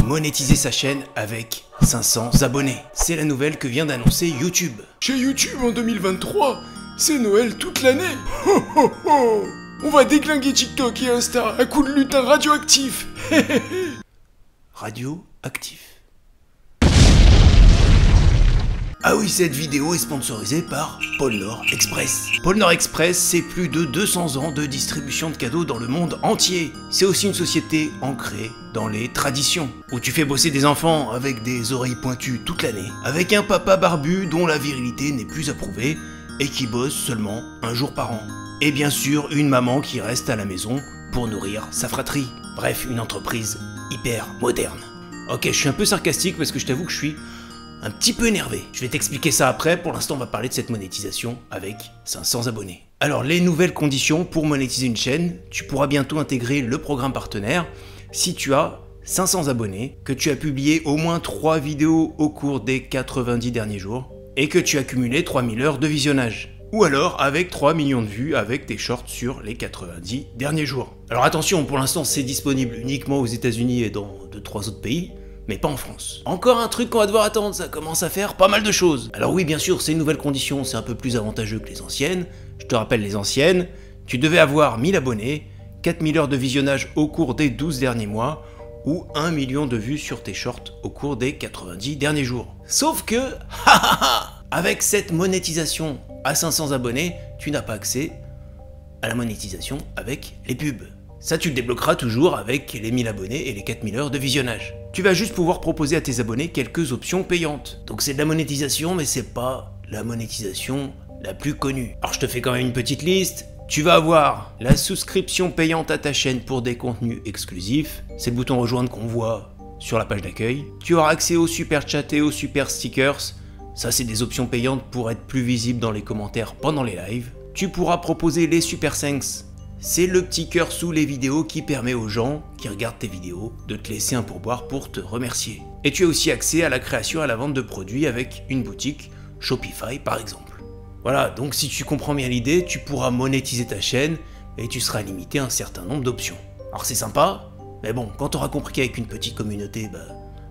monétiser sa chaîne avec 500 abonnés. C'est la nouvelle que vient d'annoncer YouTube. Chez YouTube en 2023, c'est Noël toute l'année. Ho ho ho! On va déglinguer TikTok et Insta à coups de lutin radioactif. Radioactif. Ah oui, cette vidéo est sponsorisée par Pôle Nord Express. Pôle Nord Express, c'est plus de 200 ans de distribution de cadeaux dans le monde entier. C'est aussi une société ancrée dans les traditions, où tu fais bosser des enfants avec des oreilles pointues toute l'année, avec un papa barbu dont la virilité n'est plus approuvée et qui bosse seulement un jour par an. Et bien sûr, une maman qui reste à la maison pour nourrir sa fratrie. Bref, une entreprise hyper moderne. Ok, je suis un peu sarcastique parce que je t'avoue que je suis un petit peu énervé. Je vais t'expliquer ça après, pour l'instant on va parler de cette monétisation avec 500 abonnés. Alors les nouvelles conditions pour monétiser une chaîne, tu pourras bientôt intégrer le programme partenaire si tu as 500 abonnés, que tu as publié au moins 3 vidéos au cours des 90 derniers jours, et que tu as cumulé 3000 heures de visionnage. Ou alors avec 3 millions de vues avec tes shorts sur les 90 derniers jours. Alors attention, pour l'instant c'est disponible uniquement aux États-Unis et dans 2-3 autres pays, mais pas en France. Encore un truc qu'on va devoir attendre, ça commence à faire pas mal de choses. Alors oui, bien sûr, ces nouvelles conditions, c'est un peu plus avantageux que les anciennes. Je te rappelle les anciennes, tu devais avoir 1000 abonnés, 4000 heures de visionnage au cours des 12 derniers mois, ou 1 million de vues sur tes shorts au cours des 90 derniers jours. Sauf que, avec cette monétisation à 500 abonnés, tu n'as pas accès à la monétisation avec les pubs. Ça, tu le débloqueras toujours avec les 1000 abonnés et les 4000 heures de visionnage. Tu vas juste pouvoir proposer à tes abonnés quelques options payantes. Donc c'est de la monétisation, mais c'est pas la monétisation la plus connue. Alors je te fais quand même une petite liste. Tu vas avoir la souscription payante à ta chaîne pour des contenus exclusifs. C'est le bouton rejoindre qu'on voit sur la page d'accueil. Tu auras accès au super chat et aux super stickers. Ça, c'est des options payantes pour être plus visible dans les commentaires pendant les lives. Tu pourras proposer les super thanks. C'est le petit cœur sous les vidéos qui permet aux gens qui regardent tes vidéos de te laisser un pourboire pour te remercier. Et tu as aussi accès à la création et à la vente de produits avec une boutique Shopify par exemple. Voilà, donc si tu comprends bien l'idée, tu pourras monétiser ta chaîne et tu seras limité à un certain nombre d'options. Alors c'est sympa, mais bon, quand tu auras compris qu'avec une petite communauté,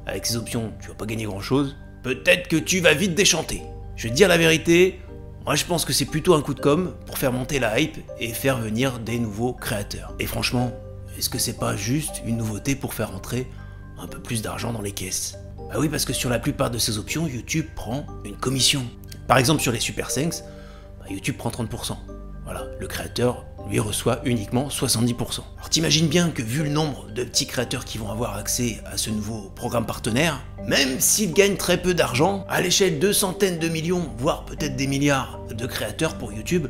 avec ces options, tu vas pas gagner grand chose, peut-être que tu vas vite déchanter. Je vais te dire la vérité, moi je pense que c'est plutôt un coup de com' pour faire monter la hype et faire venir des nouveaux créateurs. Et franchement, est-ce que c'est pas juste une nouveauté pour faire rentrer un peu plus d'argent dans les caisses? Bah oui, parce que sur la plupart de ces options, YouTube prend une commission. Par exemple sur les Super Thanks, YouTube prend 30%. Voilà, le créateur, lui, reçoit uniquement 70%. Alors t'imagines bien que vu le nombre de petits créateurs qui vont avoir accès à ce nouveau programme partenaire, même s'ils gagnent très peu d'argent, à l'échelle de centaines de millions, voire peut-être des milliards de créateurs pour YouTube,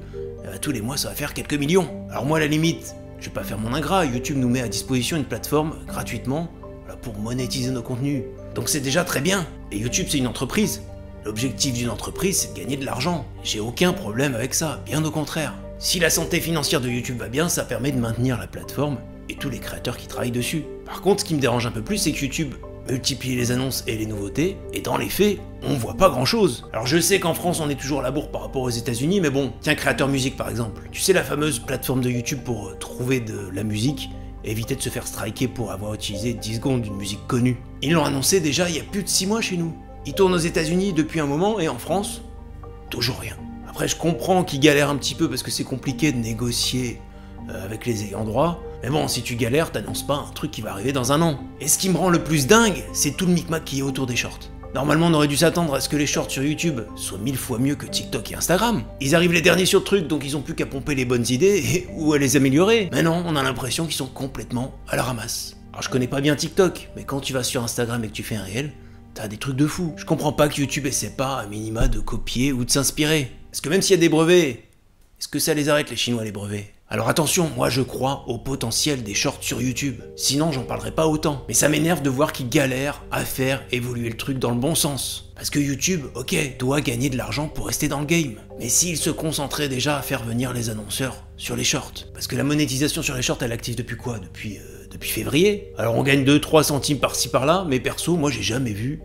tous les mois ça va faire quelques millions. Alors moi à la limite, je vais pas faire mon ingrat, YouTube nous met à disposition une plateforme gratuitement pour monétiser nos contenus. Donc c'est déjà très bien. Et YouTube c'est une entreprise. L'objectif d'une entreprise c'est de gagner de l'argent. J'ai aucun problème avec ça, bien au contraire. Si la santé financière de YouTube va bien, ça permet de maintenir la plateforme et tous les créateurs qui travaillent dessus. Par contre, ce qui me dérange un peu plus, c'est que YouTube multiplie les annonces et les nouveautés, et dans les faits, on voit pas grand chose. Alors je sais qu'en France, on est toujours à la bourre par rapport aux États-Unis, mais bon, tiens, Créateur Musique par exemple. Tu sais, la fameuse plateforme de YouTube pour trouver de la musique, éviter de se faire striker pour avoir utilisé 10 secondes d'une musique connue. Ils l'ont annoncé déjà il y a plus de 6 mois chez nous. Ils tournent aux États-Unis depuis un moment, et en France, toujours rien. Après, je comprends qu'ils galèrent un petit peu parce que c'est compliqué de négocier avec les ayants droit. Mais bon, si tu galères, t'annonces pas un truc qui va arriver dans un an. Et ce qui me rend le plus dingue, c'est tout le micmac qui est autour des shorts. Normalement, on aurait dû s'attendre à ce que les shorts sur YouTube soient 1000 fois mieux que TikTok et Instagram. Ils arrivent les derniers sur le truc, donc ils ont plus qu'à pomper les bonnes idées ou à les améliorer. Mais non, on a l'impression qu'ils sont complètement à la ramasse. Alors je connais pas bien TikTok, mais quand tu vas sur Instagram et que tu fais un réel, t'as des trucs de fou. Je comprends pas que YouTube essaie pas, à minima, de copier ou de s'inspirer. Parce que même s'il y a des brevets, est-ce que ça les arrête les Chinois les brevets? Alors attention, moi je crois au potentiel des shorts sur YouTube. Sinon j'en parlerai pas autant. Mais ça m'énerve de voir qu'ils galèrent à faire évoluer le truc dans le bon sens. Parce que YouTube, ok, doit gagner de l'argent pour rester dans le game. Mais s'ils se concentraient déjà à faire venir les annonceurs sur les shorts. Parce que la monétisation sur les shorts, elle est active depuis quoi? Depuis février. Alors on gagne 2-3 centimes par-ci par-là, mais perso, moi j'ai jamais vu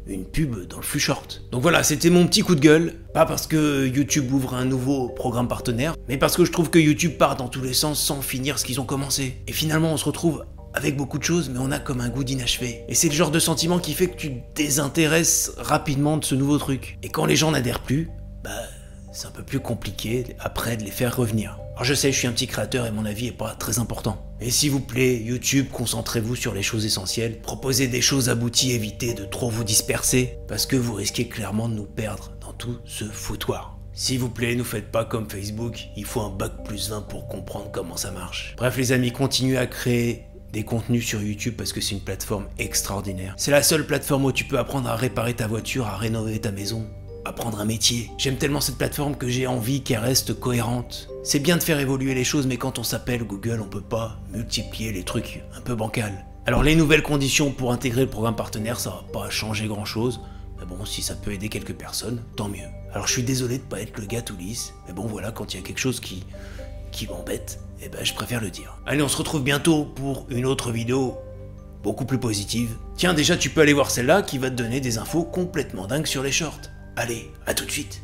une pub dans le flux short. Donc voilà, c'était mon petit coup de gueule. Pas parce que YouTube ouvre un nouveau programme partenaire, mais parce que je trouve que YouTube part dans tous les sens sans finir ce qu'ils ont commencé. Et finalement, on se retrouve avec beaucoup de choses, mais on a comme un goût d'inachevé. Et c'est le genre de sentiment qui fait que tu te désintéresses rapidement de ce nouveau truc. Et quand les gens n'adhèrent plus, c'est un peu plus compliqué après de les faire revenir. Alors je sais, je suis un petit créateur et mon avis est pas très important. Mais s'il vous plaît, YouTube, concentrez-vous sur les choses essentielles. Proposez des choses abouties, évitez de trop vous disperser, parce que vous risquez clairement de nous perdre dans tout ce foutoir. S'il vous plaît, ne faites pas comme Facebook, il faut un bac plus 20 pour comprendre comment ça marche. Bref les amis, continuez à créer des contenus sur YouTube parce que c'est une plateforme extraordinaire. C'est la seule plateforme où tu peux apprendre à réparer ta voiture, à rénover ta maison, apprendre un métier. J'aime tellement cette plateforme que j'ai envie qu'elle reste cohérente. C'est bien de faire évoluer les choses, mais quand on s'appelle Google, on peut pas multiplier les trucs un peu bancals. Alors les nouvelles conditions pour intégrer le programme partenaire, ça va pas changer grand chose. Mais bon, si ça peut aider quelques personnes, tant mieux. Alors je suis désolé de pas être le gars tout lisse, mais bon voilà, quand il y a quelque chose qui m'embête, je préfère le dire. Allez, on se retrouve bientôt pour une autre vidéo beaucoup plus positive. Tiens, déjà tu peux aller voir celle-là qui va te donner des infos complètement dingues sur les shorts. Allez, à tout de suite.